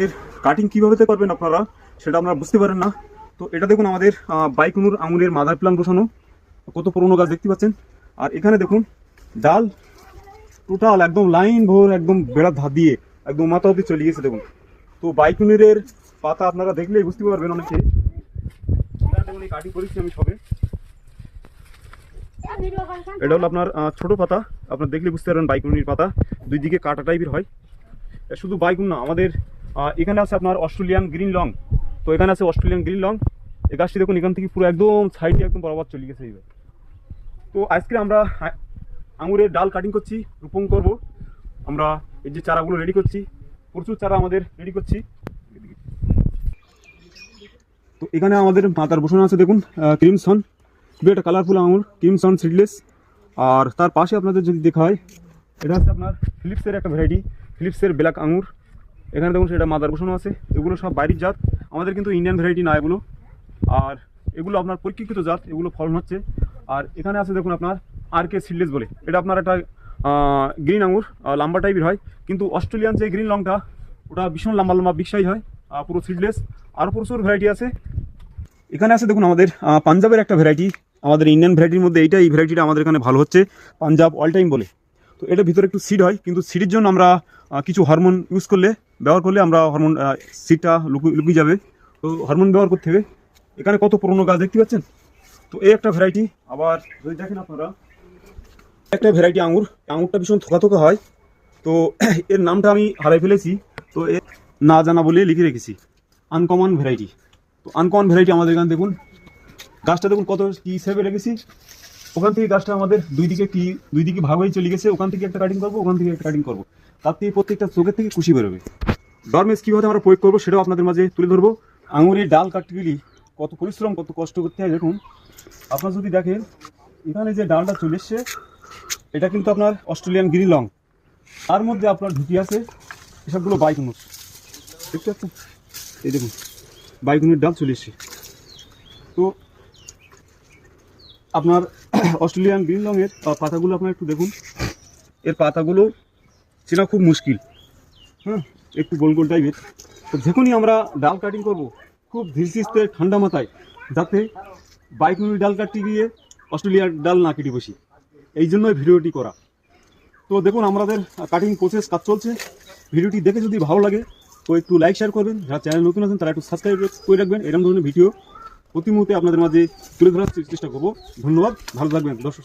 এর কাটিং কীভাবে করবেন আপনারা সেটা আপনারা বুঝতে পারেন না। তো এটা দেখুন আমাদের বাইকুনুর আঙুরের মাদার প্ল্যান বসানো, কত পুরোনো গাছ দেখতে পাচ্ছেন। আর এখানে দেখুন ডাল টোটাল একদম লাইন ভোর একদম বেড়া ধার দিয়ে একদম মাথা অব্দি চলে গেছে দেখুন। তো বাইকুনুরের পাতা আপনারা দেখলেই বুঝতে পারবেন অনেকে। দেখুন এই কাটিং করেছি আমি সবে। এটা হলো আপনার ছোট পাতা, আপনার দেখলে বুঝতে পারবেন বাইকুনির পাতা দুই দিকে কাটা টাইপের হয়। শুধু বাইকুন না, আমাদের এখানে আছে আপনার অস্ট্রেলিয়ান গ্রিন লং। তো এখানে আছে অস্ট্রেলিয়ান গ্রিন লং। এই গাছটি দেখুন এখান থেকে পুরো একদম সাইডে একদম বরাবর চলে গেছে এইভাবে। তো আজকে আমরা আঙুরের ডাল কাটিং করছি, রোপণ করব। আমরা এই যে চারাগুলো রেডি করছি, প্রচুর চারা আমাদের রেডি করছি। তো এখানে আমাদের মাদার বসানো আছে দেখুন ক্রিমসন, খুবই একটা কালারফুল আঙুর, ক্রিমসন সিডলেস। আর তার পাশে আপনাদের যদি দেখা হয়, এটা হচ্ছে আপনার ফিলিপসের একটা ভ্যারাইটি, ফিলিপসের ব্ল্যাক আঙুর। এখানে দেখুন সেটা মাদার বসানো আছে। এগুলো সব বাইরের জাত, আমাদের কিন্তু ইন্ডিয়ান ভ্যারাইটি না এগুলো। আর এগুলো আপনার পরীক্ষিত জাত, এগুলো ফলন হচ্ছে। আর এখানে আছে দেখুন আপনার RK সিডলেস বলে, এটা আপনার একটা গ্রিন আঙুর, লম্বা টাইপের হয়। কিন্তু অস্ট্রেলিয়ান যে গ্রিন লংটা ওটা ভীষণ লম্বা লম্বা বিশাই হয়, পুরো সিডলেস। আরও প্রচুর ভ্যারাইটি আছে। এখানে আছে দেখুন আমাদের পাঞ্জাবের একটা ভ্যারাইটি, আমাদের ইন্ডিয়ান ভ্যারাইটির মধ্যে এই ভ্যারাইটিটা আমাদের এখানে ভালো হচ্ছে, পাঞ্জাব অল টাইম বলে। তো এটা ভিতরে একটু সিড হয়, কিন্তু সিডের জন্য আমরা কিছু হরমোন ব্যবহার করলে আমরা হরমোন সিডটা লুকিয়ে যাবে। তো হরমোন ব্যবহার করতে হবে। এখানে কত পুরোনো গাছ দেখতে পাচ্ছেন। তো এই একটা ভ্যারাইটি। আবার যদি দেখেন আপনারা একটা ভ্যারাইটি আঙুরটা ভীষণ থোকা থোকা হয়। তো এর নামটা আমি হারাই ফেলেছি, তো এর না জানা বলে লিখে রেখেছি, আনকমন ভ্যারাইটি। তো আনকমন ভ্যারাইটি আমাদের এখানে দেখুন, গাছটা দেখুন কত কি হিসেবে রেখেছি। ওখান থেকে গাছটা আমাদের দুই দিকে ভাগ হয়ে চলে গেছে। ওখান থেকে একটা কাটিং করবো, ওখান থেকে একটা কাটিং করবো। তার থেকে প্রত্যেকটা চোখের থেকে খুশি বেরোবে। ডরমেস কীভাবে আমরা প্রয়োগ করবো সেটাও আপনাদের মাঝে তুলে ধরবো। আঙুরের ডাল কাটতে গেলে কত পরিশ্রম, কত কষ্ট করতে হয় দেখুন। আপনার যদি দেখেন এখানে যে ডালটা চলে এসছে, এটা কিন্তু আপনার অস্ট্রেলিয়ান গ্রিন লং। তার মধ্যে আপনার ঢুকি আছে এসবগুলো বাইকুনুর, দেখতে পাচ্ছেন। এই দেখুন বাইকুনের ডাল চলে এসছে। তো আপনার অস্ট্রেলিয়ান গ্রিন লংয়ের পাতাগুলো আপনার একটু দেখুন, এর পাতাগুলো চেনা খুব মুশকিল, একটু গোল গোল টাইপের। তো যখনই আমরা ডাল কাটিং করব খুব ধীর সুস্থে ঠান্ডা মাথায়, যাতে বাইকুনের ডাল কাটতে গিয়ে অস্ট্রেলিয়ার ডাল না কেটে বসি, এই জন্যই ভিডিওটি করা। তো দেখুন আমাদের কাটিং প্রসেস কাজ চলছে। ভিডিওটি দেখে যদি ভালো লাগে তো একটু লাইক শেয়ার করবেন, যারা চ্যানেল নতুন আছেন তারা একটু সাবস্ক্রাইব করে রাখবেন। এরকম ধরনের ভিডিও প্রতি মুহূর্তে আপনাদের মাঝে তুলে ধরার চেষ্টা করবো। ধন্যবাদ, ভালো থাকবেন দর্শক।